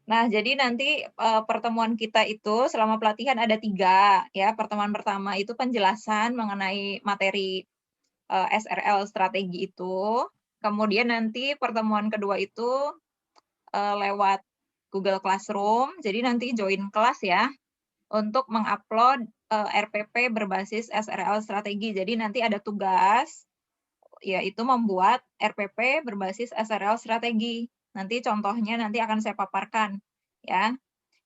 Nah, jadi nanti, pertemuan kita itu selama pelatihan ada 3 ya. Pertemuan pertama itu penjelasan mengenai materi, SRL strategi itu. Kemudian nanti pertemuan kedua itu, lewat Google Classroom. Jadi nanti join kelas ya, untuk mengupload, RPP berbasis SRL strategi. Jadi nanti ada tugas, yaitu membuat RPP berbasis SRL strategi. Nanti contohnya nanti akan saya paparkan, ya.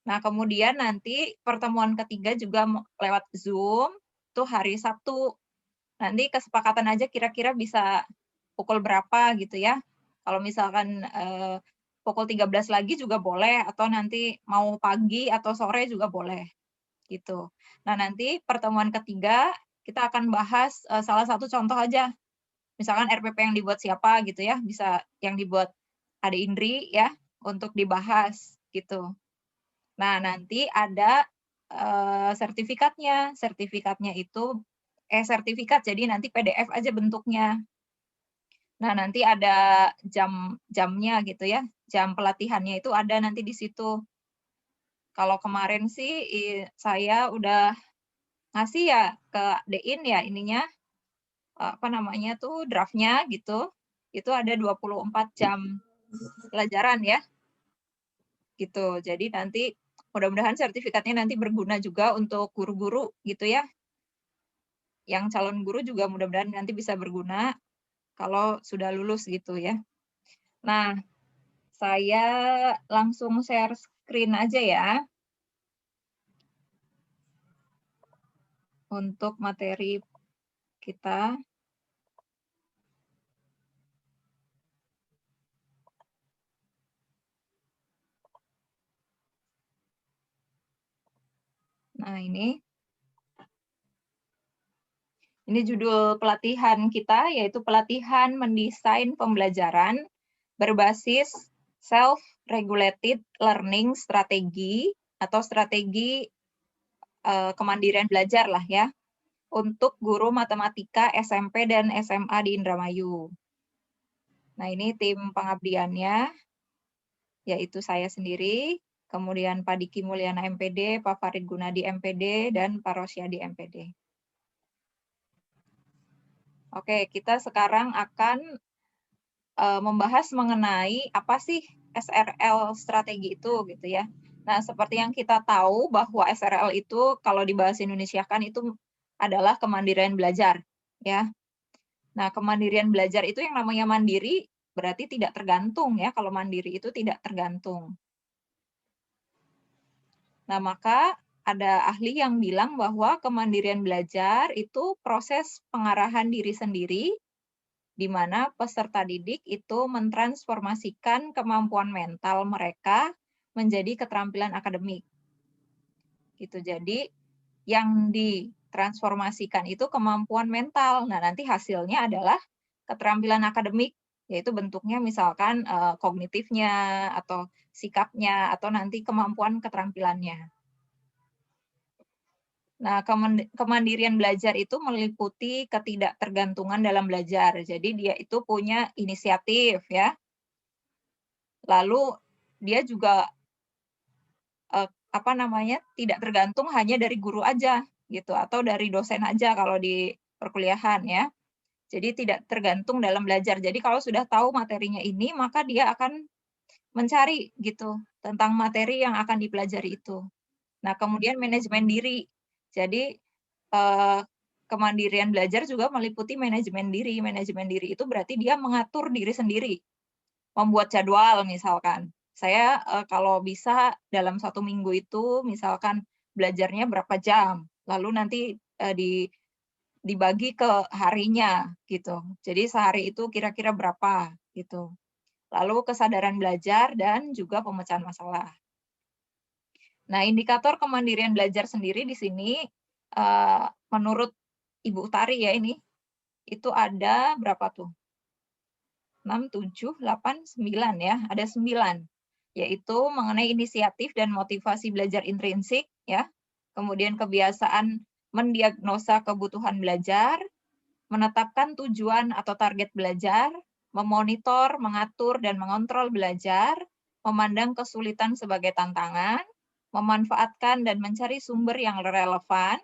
Nah, kemudian nanti pertemuan ketiga juga lewat Zoom, tuh hari Sabtu. Nanti kesepakatan aja kira-kira bisa pukul berapa gitu ya. Kalau misalkan, pukul 13 lagi juga boleh, atau nanti mau pagi atau sore juga boleh, gitu. Nah, nanti pertemuan ketiga kita akan bahas, salah satu contoh aja. Misalkan RPP yang dibuat siapa gitu ya, bisa yang dibuat Ade Indri ya, untuk dibahas, gitu. Nah, nanti ada, sertifikatnya. Sertifikatnya itu sertifikat, jadi nanti PDF aja bentuknya. Nah, nanti ada jamnya gitu ya, jam pelatihannya itu ada nanti di situ. Kalau kemarin sih saya udah ngasih ya ke Dein ya ininya, apa namanya tuh, draft-nya gitu. Itu ada 24 jam pelajaran ya, gitu. Jadi nanti mudah-mudahan sertifikatnya nanti berguna juga untuk guru-guru gitu ya. Yang calon guru juga mudah-mudahan nanti bisa berguna kalau sudah lulus gitu ya. Nah, saya langsung share screen aja ya untuk materi kita. Nah, ini judul pelatihan kita, yaitu pelatihan mendesain pembelajaran berbasis self-regulated learning strategi atau strategi kemandirian belajar lah ya, untuk guru matematika SMP dan SMA di Indramayu. Nah, ini tim pengabdiannya, yaitu saya sendiri, kemudian Pak Diki Mulyana MPD, Pak Farid Gunadi MPD, dan Pak Rosyadi MPD. Oke, kita sekarang akan membahas mengenai apa sih SRL strategi itu gitu ya. Nah, seperti yang kita tahu bahwa SRL itu kalau dibahas Indonesiakan itu adalah kemandirian belajar ya. Nah, kemandirian belajar itu yang namanya mandiri berarti tidak tergantung ya. Kalau mandiri itu tidak tergantung. Nah, maka ada ahli yang bilang bahwa kemandirian belajar itu proses pengarahan diri sendiri di mana peserta didik itu mentransformasikan kemampuan mental mereka menjadi keterampilan akademik. Gitu. Jadi yang ditransformasikan itu kemampuan mental. Nah, nanti hasilnya adalah keterampilan akademik, yaitu bentuknya misalkan kognitifnya atau sikapnya atau nanti kemampuan keterampilannya. Nah, kemandirian belajar itu meliputi ketidaktergantungan dalam belajar. Jadi dia itu punya inisiatif ya. Lalu dia juga tidak tergantung hanya dari guru aja gitu atau dari dosen aja kalau di perkuliahan ya. Jadi tidak tergantung dalam belajar. Jadi kalau sudah tahu materinya ini, maka dia akan mencari gitu tentang materi yang akan dipelajari itu. Nah, kemudian manajemen diri. Jadi kemandirian belajar juga meliputi manajemen diri. Manajemen diri itu berarti dia mengatur diri sendiri, membuat jadwal misalkan. Saya kalau bisa dalam 1 minggu itu misalkan belajarnya berapa jam, lalu nanti dibagi ke harinya gitu. Jadi sehari itu kira-kira berapa gitu. Lalu kesadaran belajar dan juga pemecahan masalah. Nah, indikator kemandirian belajar sendiri di sini menurut Ibu Utari ya ini, itu ada berapa tuh? 6, 7, 8, 9 ya, ada 9. Yaitu mengenai inisiatif dan motivasi belajar intrinsik ya. Kemudian kebiasaan mendiagnosa kebutuhan belajar, menetapkan tujuan atau target belajar, memonitor, mengatur dan mengontrol belajar, memandang kesulitan sebagai tantangan, memanfaatkan dan mencari sumber yang relevan,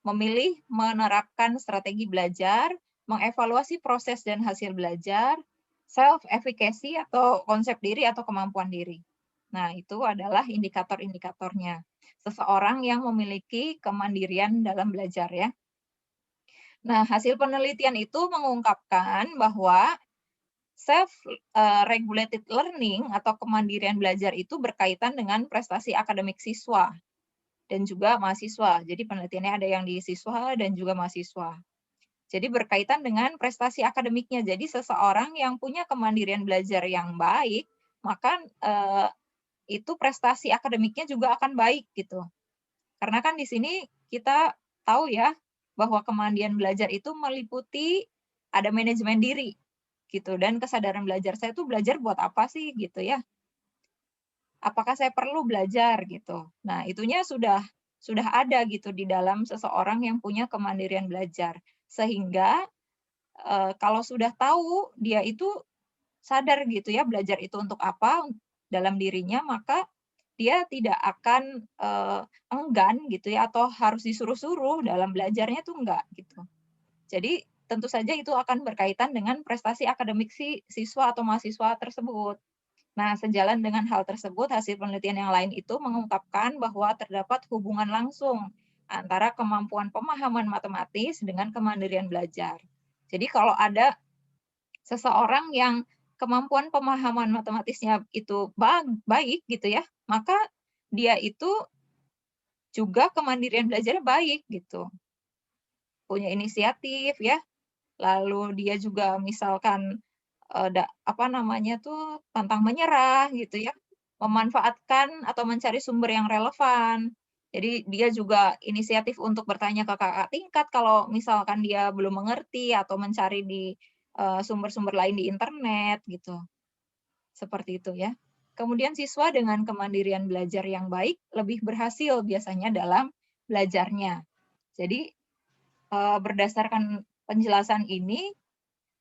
memilih menerapkan strategi belajar, mengevaluasi proses dan hasil belajar, self-efficacy atau konsep diri atau kemampuan diri. Nah, itu adalah indikator-indikatornya. Seseorang yang memiliki kemandirian dalam belajar ya. Nah, hasil penelitian itu mengungkapkan bahwa self-regulated learning atau kemandirian belajar itu berkaitan dengan prestasi akademik siswa dan juga mahasiswa. Jadi penelitiannya ada yang di siswa dan juga mahasiswa. Jadi berkaitan dengan prestasi akademiknya. Jadi seseorang yang punya kemandirian belajar yang baik, maka itu prestasi akademiknya juga akan baik gitu. Karena kan di sini kita tahu ya bahwa kemandirian belajar itu meliputi ada manajemen diri gitu dan kesadaran belajar. Saya tuh belajar buat apa sih gitu ya? Apakah saya perlu belajar gitu? Nah, itunya sudah ada gitu di dalam seseorang yang punya kemandirian belajar. Sehingga kalau sudah tahu dia itu sadar gitu ya belajar itu untuk apa dalam dirinya, maka dia tidak akan enggan gitu ya atau harus disuruh-suruh dalam belajarnya tuh enggak gitu. Jadi tentu saja itu akan berkaitan dengan prestasi akademik si siswa atau mahasiswa tersebut. Nah, sejalan dengan hal tersebut, hasil penelitian yang lain itu mengungkapkan bahwa terdapat hubungan langsung antara kemampuan pemahaman matematis dengan kemandirian belajar. Jadi kalau ada seseorang yang kemampuan pemahaman matematisnya itu baik gitu ya, maka dia itu juga kemandirian belajarnya baik gitu. Punya inisiatif ya, lalu dia juga misalkan pantang menyerah gitu ya, memanfaatkan atau mencari sumber yang relevan. Jadi dia juga inisiatif untuk bertanya ke kakak tingkat kalau misalkan dia belum mengerti atau mencari di sumber-sumber lain di internet gitu. Seperti itu ya. Kemudian siswa dengan kemandirian belajar yang baik lebih berhasil biasanya dalam belajarnya. Jadi berdasarkan penjelasan ini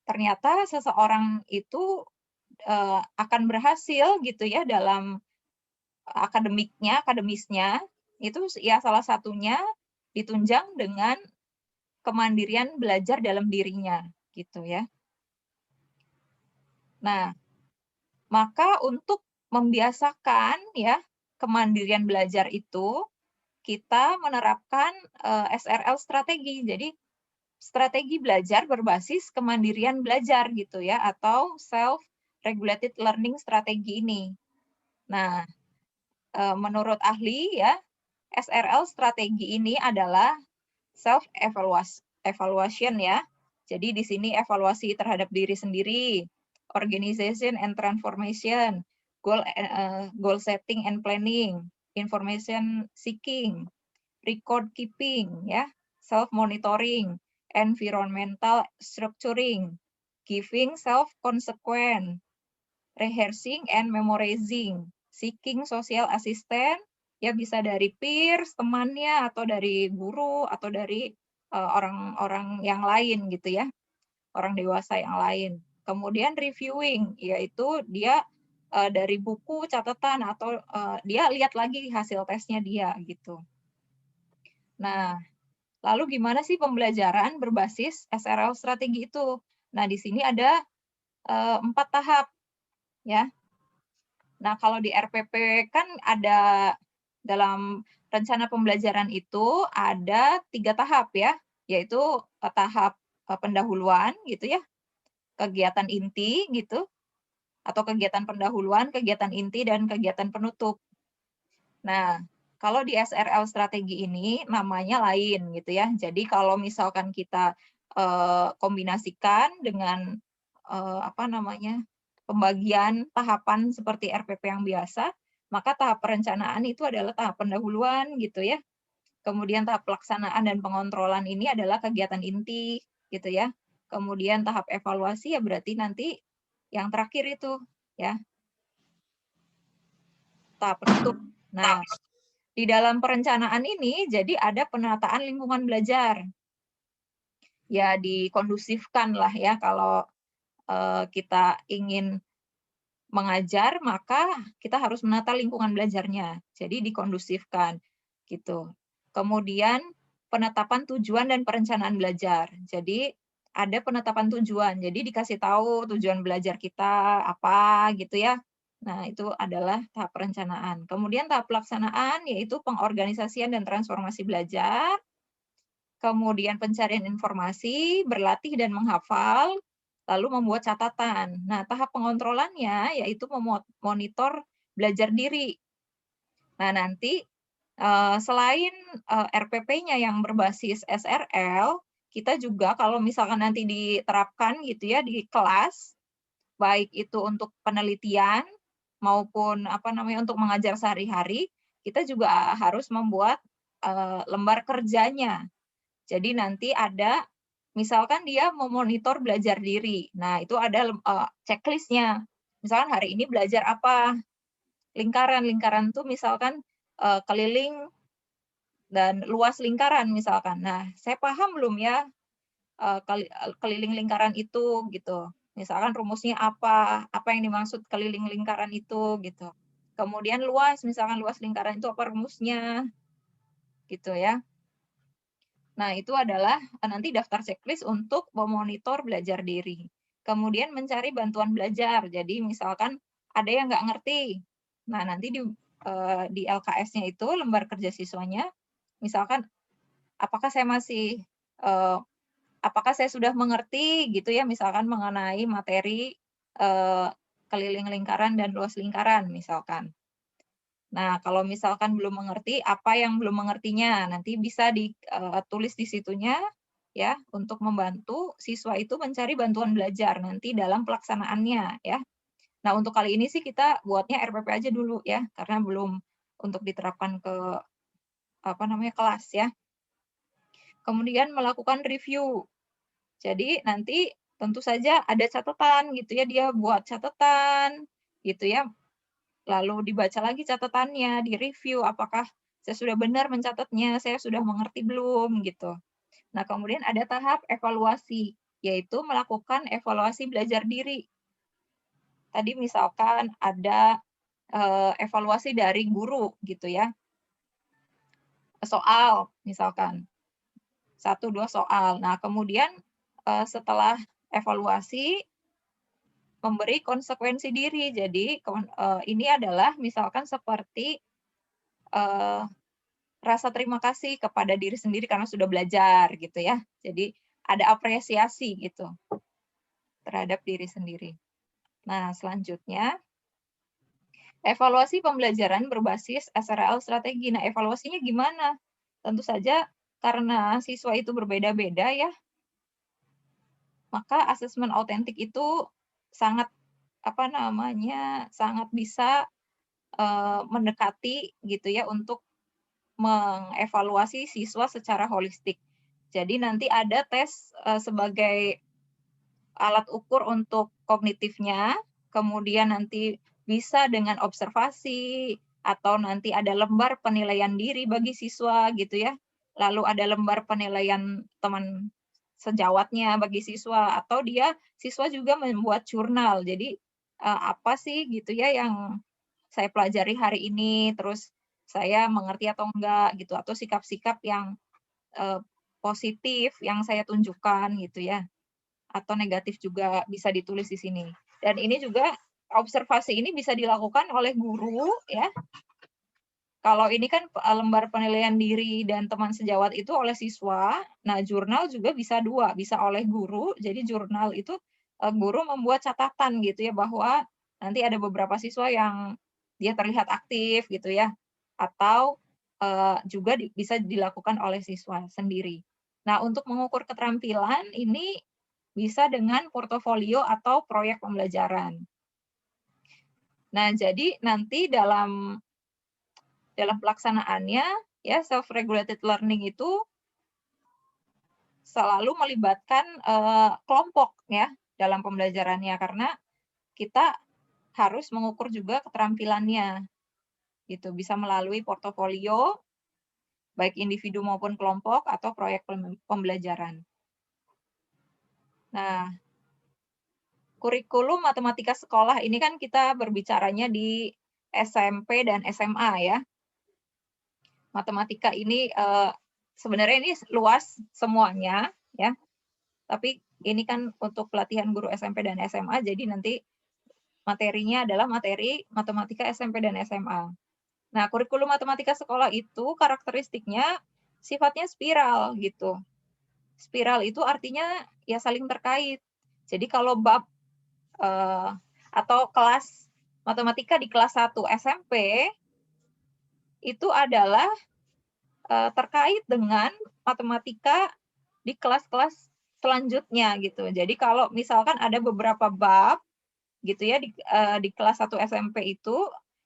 ternyata seseorang itu akan berhasil gitu ya dalam akademisnya itu ya salah satunya ditunjang dengan kemandirian belajar dalam dirinya gitu ya. Nah, maka untuk membiasakan ya kemandirian belajar itu kita menerapkan SRL strategi. Jadi strategi belajar berbasis kemandirian belajar gitu ya atau self regulated learning strategi ini. Nah, menurut ahli ya SRL strategi ini adalah self evaluation ya. Jadi di sini evaluasi terhadap diri sendiri, organization and transformation, goal setting and planning, information seeking, record keeping ya, self monitoring, environmental structuring, giving self consequence, rehearsing and memorizing, seeking social assistant, ya bisa dari peers, temannya, atau dari guru, atau dari orang-orang yang lain gitu ya, orang dewasa yang lain. Kemudian reviewing, yaitu dia dari buku, catatan, atau dia lihat lagi hasil tesnya dia gitu. Nah, lalu gimana sih pembelajaran berbasis SRL strategi itu? Nah, di sini ada 4 tahap ya. Nah, kalau di RPP kan ada dalam rencana pembelajaran itu ada 3 tahap ya, yaitu tahap pendahuluan gitu ya, kegiatan inti gitu, atau kegiatan pendahuluan, kegiatan inti, dan kegiatan penutup. Nah, kalau di SRL strategi ini namanya lain gitu ya. Jadi kalau misalkan kita kombinasikan dengan pembagian tahapan seperti RPP yang biasa, maka tahap perencanaan itu adalah tahap pendahuluan gitu ya. Kemudian tahap pelaksanaan dan pengontrolan ini adalah kegiatan inti gitu ya. Kemudian tahap evaluasi ya berarti nanti yang terakhir itu ya, tahap penutup. Nah, di dalam perencanaan ini jadi ada penataan lingkungan belajar. Ya dikondusifkan lah ya kalau kita ingin mengajar, maka kita harus menata lingkungan belajarnya. Jadi dikondusifkan gitu. Kemudian penetapan tujuan dan perencanaan belajar. Jadi ada penetapan tujuan. Jadi dikasih tahu tujuan belajar kita apa gitu ya. Nah, itu adalah tahap perencanaan. Kemudian tahap pelaksanaan yaitu pengorganisasian dan transformasi belajar. Kemudian pencarian informasi, berlatih dan menghafal, lalu membuat catatan. Nah, tahap pengontrolannya yaitu memonitor belajar diri. Nah, nanti selain RPP-nya yang berbasis SRL, kita juga kalau misalkan nanti diterapkan gitu ya di kelas, baik itu untuk penelitian maupun apa namanya untuk mengajar sehari-hari, kita juga harus membuat lembar kerjanya. Jadi nanti ada misalkan dia memonitor belajar diri. Nah, itu ada checklist-nya. Misalkan hari ini belajar apa? Lingkaran. Lingkaran tuh misalkan keliling dan luas lingkaran misalkan. Nah, saya paham belum ya keliling lingkaran itu gitu. Misalkan rumusnya apa yang dimaksud keliling lingkaran itu gitu. Kemudian luas, misalkan luas lingkaran itu apa rumusnya gitu ya. Nah, itu adalah nanti daftar checklist untuk memonitor belajar diri. Kemudian mencari bantuan belajar. Jadi misalkan ada yang nggak ngerti. Nah, nanti di LKS-nya itu lembar kerja siswanya, misalkan apakah saya masih apakah saya sudah mengerti gitu ya, misalkan mengenai materi keliling lingkaran dan luas lingkaran misalkan. Nah, kalau misalkan belum mengerti, apa yang belum mengertinya, nanti bisa ditulis di situnya ya untuk membantu siswa itu mencari bantuan belajar nanti dalam pelaksanaannya ya. Nah, untuk kali ini sih kita buatnya RPP aja dulu ya, karena belum untuk diterapkan ke apa namanya kelas ya. Kemudian melakukan review. Jadi nanti tentu saja ada catatan gitu ya, dia buat catatan gitu ya. Lalu dibaca lagi catatannya, di-review apakah saya sudah benar mencatatnya, saya sudah mengerti belum gitu. Nah, kemudian ada tahap evaluasi, yaitu melakukan evaluasi belajar diri. Tadi misalkan ada evaluasi dari guru gitu ya. Soal misalkan 1-2 soal. Nah, kemudian setelah evaluasi memberi konsekuensi diri. Jadi ini adalah misalkan seperti rasa terima kasih kepada diri sendiri karena sudah belajar gitu ya. Jadi ada apresiasi gitu terhadap diri sendiri. Nah, selanjutnya evaluasi pembelajaran berbasis SRL strategi. Nah, evaluasinya gimana? Tentu saja karena siswa itu berbeda-beda ya, maka asesmen autentik itu sangat apa namanya sangat bisa mendekati gitu ya untuk mengevaluasi siswa secara holistik. Jadi nanti ada tes sebagai alat ukur untuk kognitifnya, kemudian nanti bisa dengan observasi atau nanti ada lembar penilaian diri bagi siswa gitu ya. Lalu ada lembar penilaian teman sejawatnya bagi siswa atau siswa juga membuat jurnal. Jadi apa sih gitu ya yang saya pelajari hari ini, terus saya mengerti atau enggak gitu atau sikap-sikap yang positif yang saya tunjukkan gitu ya atau negatif juga bisa ditulis di sini. Dan ini juga observasi ini bisa dilakukan oleh guru ya. Kalau ini kan lembar penilaian diri dan teman sejawat itu oleh siswa. Nah, jurnal juga bisa dua, bisa oleh guru. Jadi jurnal itu guru membuat catatan gitu ya bahwa nanti ada beberapa siswa yang dia terlihat aktif gitu ya. Atau juga bisa dilakukan oleh siswa sendiri. Nah, untuk mengukur keterampilan ini bisa dengan portofolio atau proyek pembelajaran. Nah, jadi nanti dalam pelaksanaannya ya self regulated learning itu selalu melibatkan kelompok ya dalam pembelajarannya karena kita harus mengukur juga keterampilannya gitu bisa melalui portofolio baik individu maupun kelompok atau proyek pembelajaran. Nah, kurikulum matematika sekolah ini kan kita berbicaranya di SMP dan SMA ya. Matematika ini sebenarnya ini luas semuanya ya. Tapi ini kan untuk pelatihan guru SMP dan SMA, jadi nanti materinya adalah materi matematika SMP dan SMA. Nah, kurikulum matematika sekolah itu karakteristiknya sifatnya spiral gitu. Spiral itu artinya ya saling terkait. Jadi kalau bab atau kelas matematika di kelas 1 SMP itu adalah terkait dengan matematika di kelas-kelas selanjutnya gitu. Jadi kalau misalkan ada beberapa bab gitu ya di kelas 1 SMP itu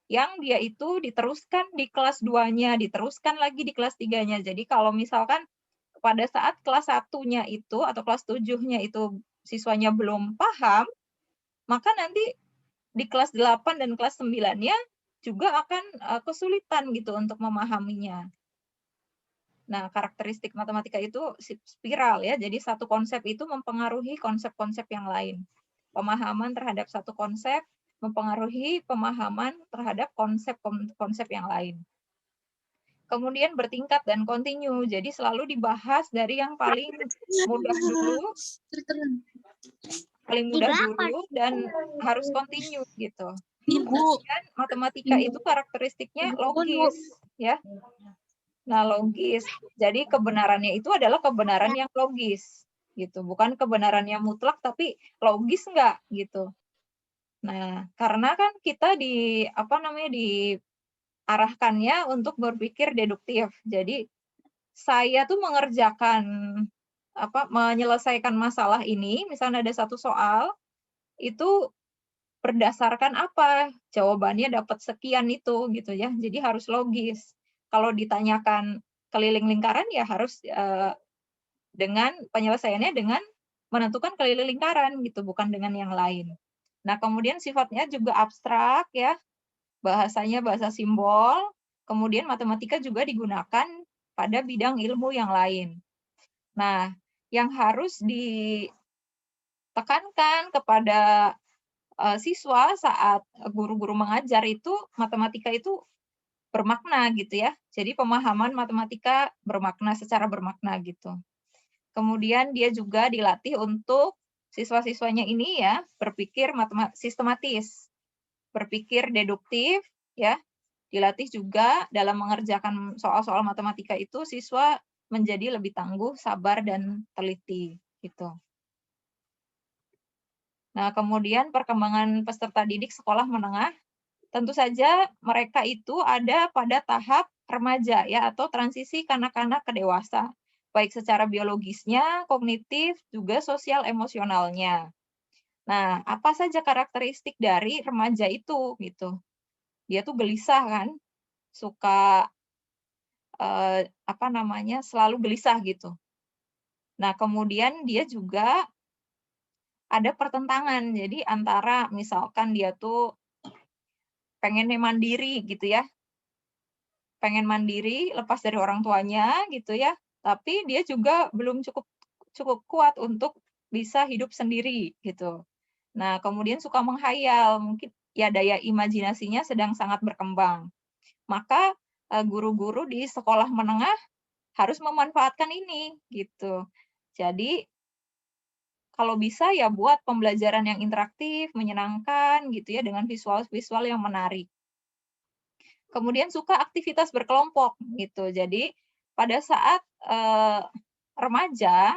yang dia itu diteruskan di kelas 2-nya, diteruskan lagi di kelas 3-nya. Jadi kalau misalkan pada saat kelas 1-nya itu atau kelas 7-nya itu siswanya belum paham, maka nanti di kelas 8 dan kelas 9-nya juga akan kesulitan gitu untuk memahaminya. Nah, karakteristik matematika itu spiral ya. Jadi satu konsep itu mempengaruhi konsep-konsep yang lain. Pemahaman terhadap satu konsep mempengaruhi pemahaman terhadap konsep-konsep yang lain. Kemudian bertingkat dan kontinu. Jadi selalu dibahas dari yang paling mudah dulu, dan harus kontinu gitu. Kemudian matematika itu karakteristiknya logis ya. Nah, logis. Jadi kebenarannya itu adalah kebenaran yang logis gitu, bukan kebenaran yang mutlak tapi logis enggak gitu. Nah, karena kan kita diarahkannya untuk berpikir deduktif. Jadi saya tuh menyelesaikan masalah ini, misalnya ada satu soal, itu berdasarkan apa? Jawabannya dapat sekian itu gitu ya. Jadi harus logis. Kalau ditanyakan keliling lingkaran ya harus dengan penyelesaiannya dengan menentukan keliling lingkaran gitu, bukan dengan yang lain. Nah, kemudian sifatnya juga abstrak ya. Bahasanya bahasa simbol. Kemudian matematika juga digunakan pada bidang ilmu yang lain. Nah, yang harus ditekankan kepada siswa saat guru-guru mengajar itu matematika itu bermakna gitu ya. Jadi pemahaman matematika secara bermakna gitu. Kemudian dia juga dilatih untuk siswa-siswanya ini ya berpikir sistematis, berpikir deduktif ya. Dilatih juga dalam mengerjakan soal-soal matematika itu siswa menjadi lebih tangguh, sabar dan teliti gitu. Nah, kemudian perkembangan peserta didik sekolah menengah, tentu saja mereka itu ada pada tahap remaja ya atau transisi kanak-kanak ke dewasa, baik secara biologisnya, kognitif, juga sosial emosionalnya. Nah, apa saja karakteristik dari remaja itu gitu? Dia tuh gelisah kan, suka selalu gelisah gitu. Nah, kemudian dia juga ada pertentangan. Jadi antara misalkan dia tuh pengennya mandiri gitu ya. Pengen mandiri, lepas dari orang tuanya gitu ya. Tapi dia juga belum cukup kuat untuk bisa hidup sendiri gitu. Nah, kemudian suka menghayal, mungkin ya daya imajinasinya sedang sangat berkembang. Maka guru-guru di sekolah menengah harus memanfaatkan ini gitu. Jadi kalau bisa ya buat pembelajaran yang interaktif, menyenangkan gitu ya dengan visual-visual yang menarik. Kemudian suka aktivitas berkelompok gitu. Jadi pada saat remaja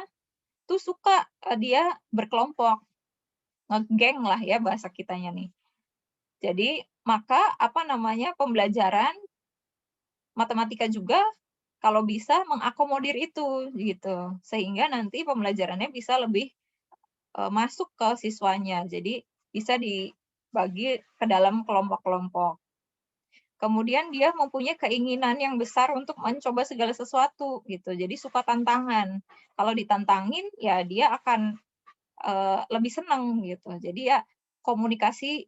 tuh suka dia berkelompok, ngegeng lah ya bahasa kitanya nih. Jadi maka pembelajaran matematika juga kalau bisa mengakomodir itu gitu. Sehingga nanti pembelajarannya bisa lebih masuk ke siswanya. Jadi bisa dibagi ke dalam kelompok-kelompok. Kemudian dia mempunyai keinginan yang besar untuk mencoba segala sesuatu gitu. Jadi suka tantangan. Kalau ditantangin ya dia akan lebih senang gitu. Jadi ya komunikasi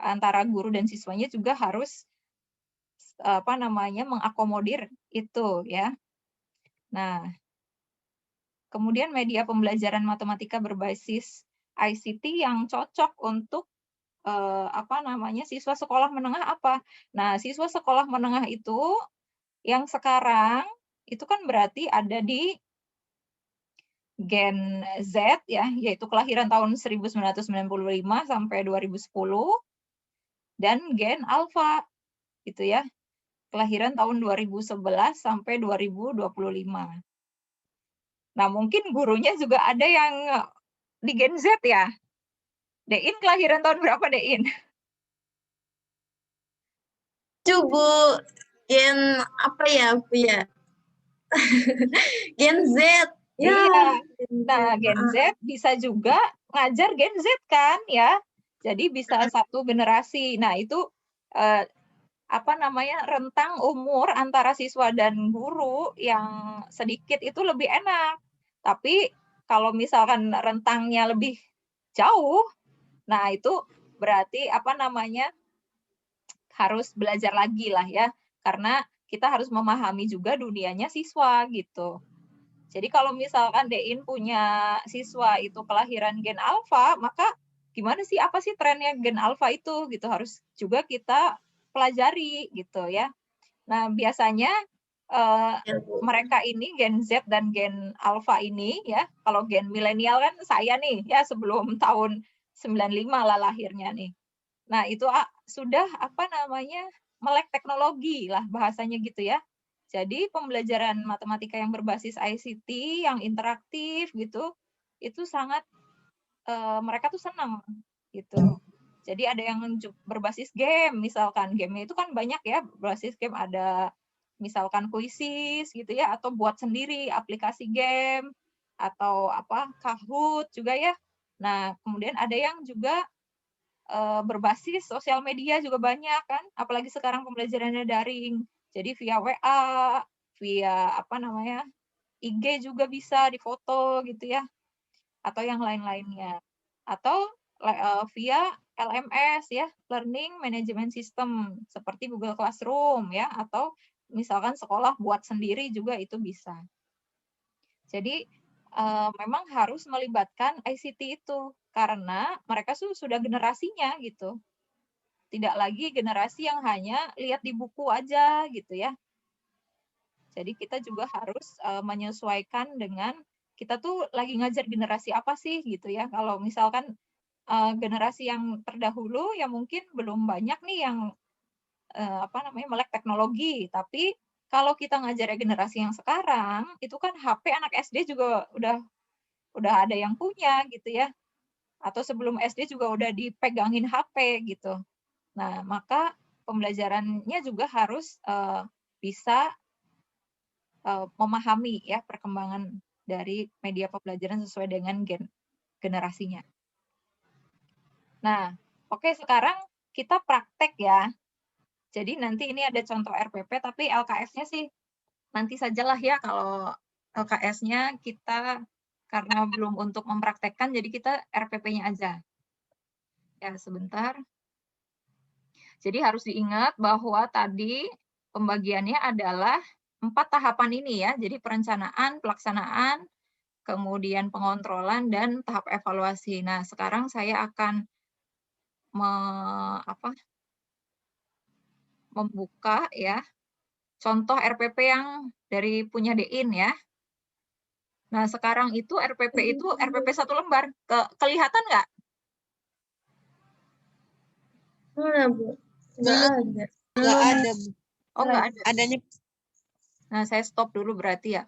antara guru dan siswanya juga harus mengakomodir itu ya. Nah, kemudian media pembelajaran matematika berbasis ICT yang cocok untuk siswa sekolah menengah apa? Nah, siswa sekolah menengah itu yang sekarang itu kan berarti ada di Gen Z ya, yaitu kelahiran tahun 1995 sampai 2010, dan Gen Alpha gitu ya, kelahiran tahun 2011 sampai 2025. Nah, mungkin gurunya juga ada yang di Gen Z ya. Dein kelahiran tahun berapa, Dein? Itu Bu, Gen apa ya Bu ya? Gen Z. Ya. Iya. Nah, Gen Z bisa juga ngajar Gen Z kan ya. Jadi bisa satu generasi. Nah, itu rentang umur antara siswa dan guru yang sedikit itu lebih enak. Tapi kalau misalkan rentangnya lebih jauh, nah itu berarti harus belajar lagi lah ya. Karena kita harus memahami juga dunianya siswa gitu. Jadi kalau misalkan Dein punya siswa itu kelahiran Gen Alpha, maka gimana sih, apa sih trennya Gen Alpha itu gitu, harus juga kita pelajari gitu ya. Nah, biasanya mereka ini Gen Z dan Gen Alpha ini ya, kalau Gen milenial kan saya nih ya, sebelum tahun 95 lah lahirnya nih. Nah, itu sudah melek teknologi lah bahasanya gitu ya. Jadi pembelajaran matematika yang berbasis ICT, yang interaktif gitu, itu sangat mereka tuh senang gitu. Jadi ada yang berbasis game, misalkan game-nya itu kan banyak ya, berbasis game ada misalkan Quizzes gitu ya, atau buat sendiri aplikasi game, atau Kahoot juga ya. Nah, kemudian ada yang juga berbasis sosial media juga banyak kan, apalagi sekarang pembelajarannya daring. Jadi via WA, via IG juga bisa difoto gitu ya, atau yang lain-lainnya. Atau via LMS ya, Learning Management System, seperti Google Classroom ya, atau misalkan sekolah buat sendiri juga itu bisa. Jadi memang harus melibatkan ICT itu, karena mereka sudah generasinya gitu. Tidak lagi generasi yang hanya lihat di buku aja gitu ya. Jadi kita juga harus menyesuaikan dengan kita tuh lagi ngajar generasi apa sih gitu ya. Kalau misalkan generasi yang terdahulu ya mungkin belum banyak nih yang melek teknologi, tapi kalau kita ngajar generasi yang sekarang itu kan HP anak SD juga udah ada yang punya gitu ya. Atau sebelum SD juga udah dipegangin HP gitu. Nah, maka pembelajarannya juga harus bisa memahami ya perkembangan dari media pembelajaran sesuai dengan generasinya. Nah, oke, sekarang kita praktek ya. Jadi nanti ini ada contoh RPP, tapi LKS-nya sih nanti sajalah ya. Kalau LKS-nya kita karena belum untuk mempraktekkan, jadi kita RPP-nya aja. Ya, sebentar. Jadi harus diingat bahwa tadi pembagiannya adalah 4 tahapan ini ya. Jadi perencanaan, pelaksanaan, kemudian pengontrolan, dan tahap evaluasi. Nah, sekarang saya akan membuka ya contoh RPP yang dari punya Dein ya. Nah, sekarang itu RPP itu RPP 1 lembar. Kelihatan nggak? Mana Bu? Nggak ada. Nggak ada. Oh, nggak ada. Adanya. Nah, saya stop dulu berarti ya.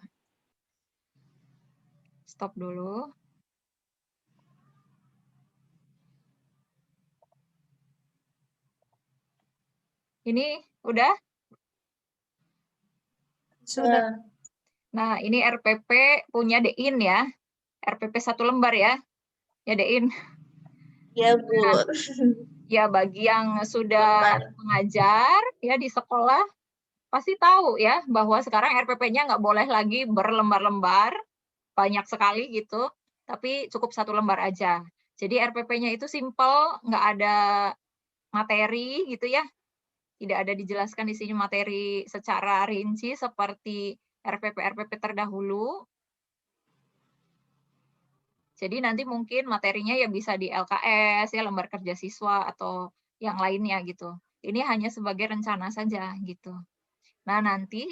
Stop dulu. Ini udah? Sudah. Nah, ini RPP punya Dein ya. RPP 1 lembar ya. Ya, Dein. Ya, Bu. Nah, ya, bagi yang sudah mengajar ya di sekolah, pasti tahu ya bahwa sekarang RPP-nya nggak boleh lagi berlembar-lembar, banyak sekali gitu, tapi cukup 1 lembar aja. Jadi RPP-nya itu simple, nggak ada materi gitu ya. Tidak ada dijelaskan di sini materi secara rinci seperti RPP-RPP terdahulu. Jadi nanti mungkin materinya ya bisa di LKS, ya lembar kerja siswa atau yang lainnya gitu. Ini hanya sebagai rencana saja gitu. Nah, nanti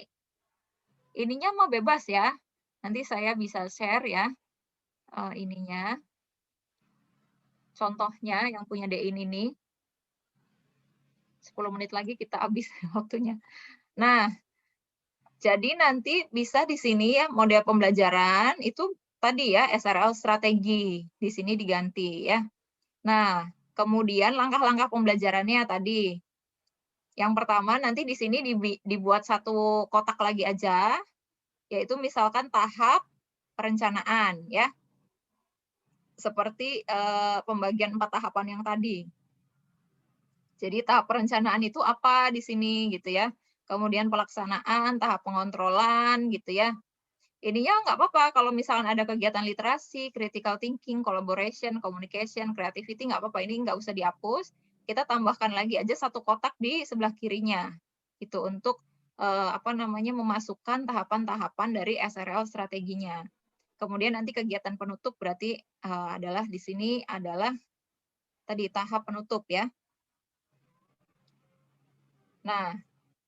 ininya mau bebas ya. Nanti saya bisa share ya ininya. Contohnya yang punya DIN ini. 10 menit lagi kita habis waktunya. Nah, jadi nanti bisa di sini ya model pembelajaran itu tadi ya SRL strategi. Di sini diganti ya. Nah, kemudian langkah-langkah pembelajarannya tadi. Yang pertama nanti di sini dibuat satu kotak lagi aja, yaitu misalkan tahap perencanaan ya. Seperti pembagian 4 tahapan yang tadi. Jadi tahap perencanaan itu apa di sini gitu ya. Kemudian pelaksanaan, tahap pengontrolan gitu ya. Ininya nggak apa-apa kalau misalkan ada kegiatan literasi, critical thinking, collaboration, communication, creativity, nggak apa-apa. Ini nggak usah dihapus. Kita tambahkan lagi aja satu kotak di sebelah kirinya. Itu untuk memasukkan tahapan-tahapan dari SRL strateginya. Kemudian nanti kegiatan penutup berarti adalah di sini adalah tadi tahap penutup ya. Nah,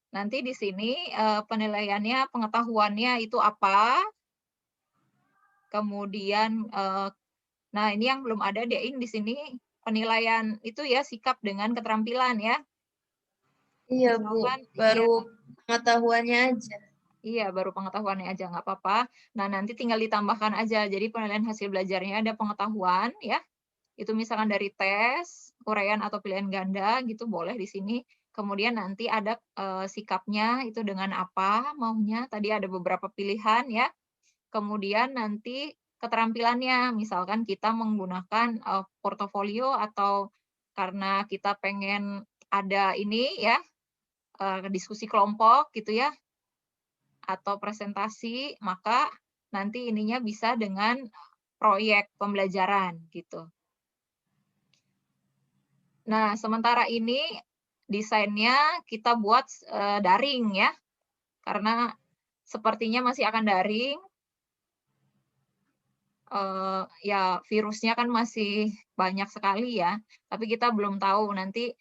nanti di sini penilaiannya, pengetahuannya itu apa. Kemudian, nah ini yang belum ada DIN di sini penilaian itu ya sikap dengan keterampilan ya. Iya, Bu. Misalkan, Baru pengetahuannya aja. Iya, baru pengetahuannya aja nggak apa-apa. Nah, nanti tinggal ditambahkan aja. Jadi penilaian hasil belajarnya ada pengetahuan ya. Itu misalkan dari tes, uraian atau pilihan ganda gitu boleh di sini. Kemudian nanti ada sikapnya itu dengan apa maunya. Tadi ada beberapa pilihan ya. Kemudian nanti keterampilannya, misalkan kita menggunakan portofolio atau karena kita pengen ada ini ya, diskusi kelompok gitu ya, atau presentasi, maka nanti ininya bisa dengan proyek pembelajaran gitu. Nah, sementara ini desainnya kita buat daring ya, karena sepertinya masih akan daring. Ya virusnya kan masih banyak sekali ya, tapi kita belum tahu nanti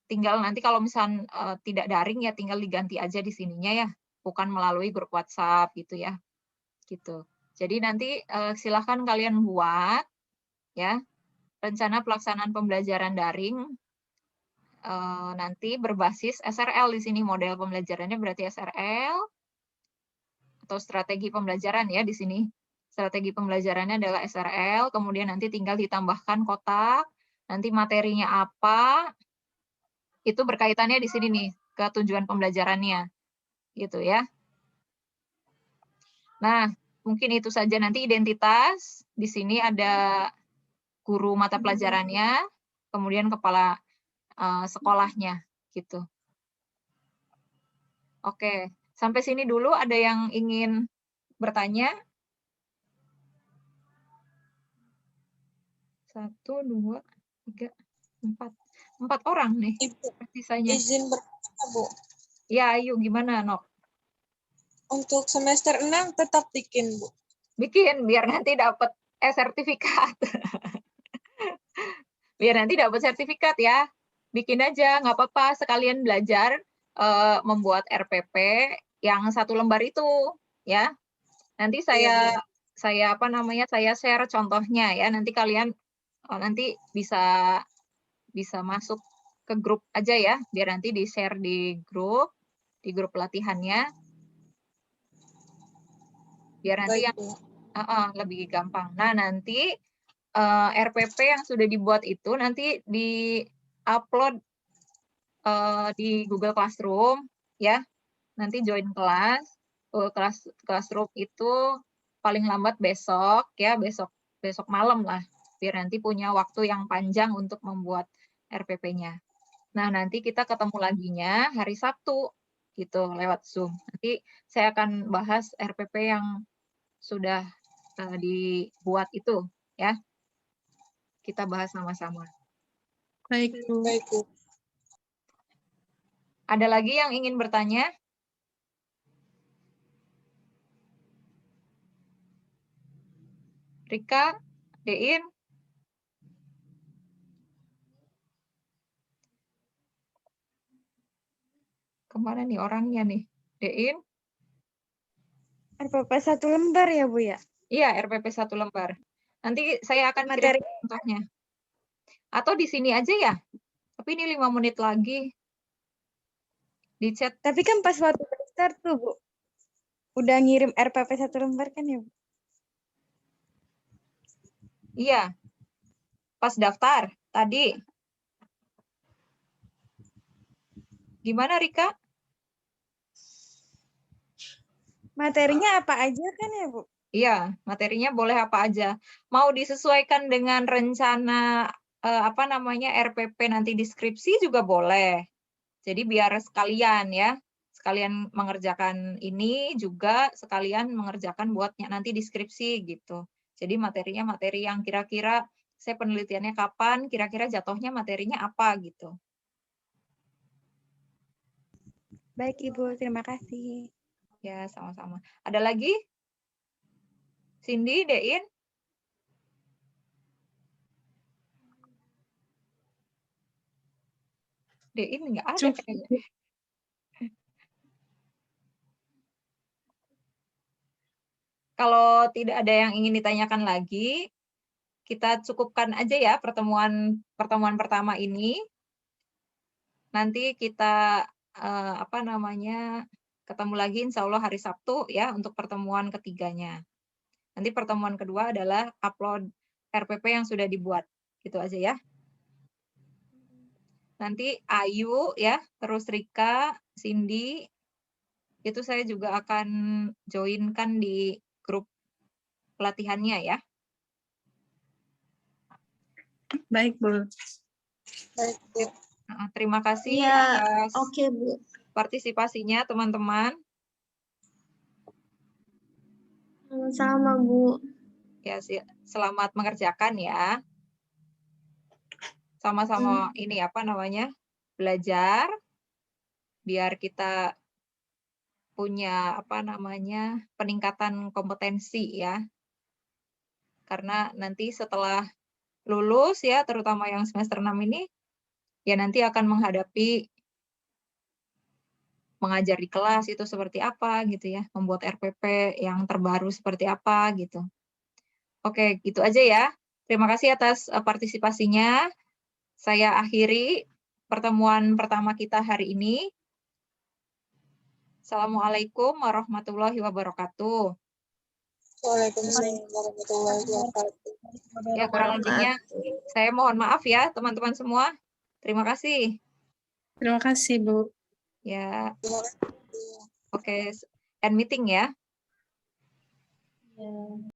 tinggal nanti kalau misal tidak daring ya tinggal diganti aja di sininya ya, bukan melalui grup WhatsApp gitu ya, gitu. Jadi nanti silahkan kalian buat ya rencana pelaksanaan pembelajaran daring nanti berbasis SRL di sini model pembelajarannya berarti SRL atau strategi pembelajaran ya di sini. Strategi pembelajarannya adalah SRL, kemudian nanti tinggal ditambahkan kotak, nanti materinya apa, itu berkaitannya di sini nih, ke tujuan pembelajarannya, gitu ya. Nah, mungkin itu saja nanti identitas, di sini ada guru mata pelajarannya, kemudian kepala sekolahnya, gitu. Oke, sampai sini dulu ada yang ingin bertanya? 1, 2, 3, 4. 4 orang nih sisanya. Izin bertanya, Bu. Ya, ayo gimana, Nok? Untuk semester 6 tetap bikin, Bu. Bikin, biar nanti dapat sertifikat. Biar nanti dapat sertifikat ya. Bikin aja, nggak apa-apa. Sekalian belajar membuat RPP yang 1 lembar itu, ya. Nanti saya share contohnya ya. Nanti kalian nanti bisa masuk ke grup aja ya, biar nanti di-share di grup pelatihannya. Biar nanti Baik, yang Bu. lebih gampang. Nah, nanti RPP yang sudah dibuat itu nanti di-upload di Google Classroom ya. Nanti join kelas. Classroom itu paling lambat besok ya, besok malam lah. Biar nanti punya waktu yang panjang untuk membuat RPP-nya. Nah, nanti kita ketemu laginya hari Sabtu gitu lewat Zoom. Nanti saya akan bahas RPP yang sudah dibuat itu ya. Kita bahas sama-sama. Baik, Bu. Baik, Bu. Ada lagi yang ingin bertanya? Rika, Dein. Kemana nih orangnya nih? Dein? RPP 1 lembar ya, Bu ya? Iya, RPP 1 lembar. Nanti saya akan Materi. kirim contohnya. Atau di sini aja ya? Tapi ini 5 menit lagi. Di chat. Tapi kan pas waktu daftar tuh, Bu. Udah ngirim RPP 1 lembar kan ya, Bu? Iya. Pas daftar tadi. Gimana, Rika? Materinya apa aja kan ya, Bu? Iya, materinya boleh apa aja. Mau disesuaikan dengan rencana RPP nanti deskripsi juga boleh. Jadi biar sekalian ya, sekalian mengerjakan ini juga sekalian mengerjakan buatnya nanti deskripsi gitu. Jadi materinya materi yang kira-kira saya penelitiannya kapan, kira-kira jatuhnya materinya apa gitu. Baik, Ibu. Terima kasih. Ya, sama-sama. Ada lagi? Cindy, Dein? Dein nggak ada kayaknya. Kalau tidak ada yang ingin ditanyakan lagi, kita cukupkan aja ya pertemuan pertama ini. Nanti kita ketemu lagi insya Allah hari Sabtu ya untuk pertemuan ketiganya. Nanti pertemuan kedua adalah upload RPP yang sudah dibuat. Gitu aja ya. Nanti Ayu ya, terus Rika, Cindy, itu saya juga akan join-kan di grup pelatihannya ya. Baik, Bu. Baik, Bu. Terima kasih Iya, atas oke, Bu. partisipasinya teman-teman. Sama-sama, Bu. Ya, selamat mengerjakan ya. Sama-sama ini belajar biar kita punya peningkatan kompetensi ya. Karena nanti setelah lulus ya, terutama yang semester 6 ini, ya nanti akan menghadapi mengajar di kelas itu seperti apa gitu ya, membuat RPP yang terbaru seperti apa gitu. Oke, gitu aja ya. Terima kasih atas partisipasinya. Saya akhiri pertemuan pertama kita hari ini. Assalamualaikum warahmatullahi wabarakatuh. Waalaikumsalam warahmatullahi wabarakatuh. Ya, kurang lebihnya saya mohon maaf ya teman-teman semua. Terima kasih. Terima kasih, Bu. Ya, Terima kasih. oke. End meeting ya. Ya.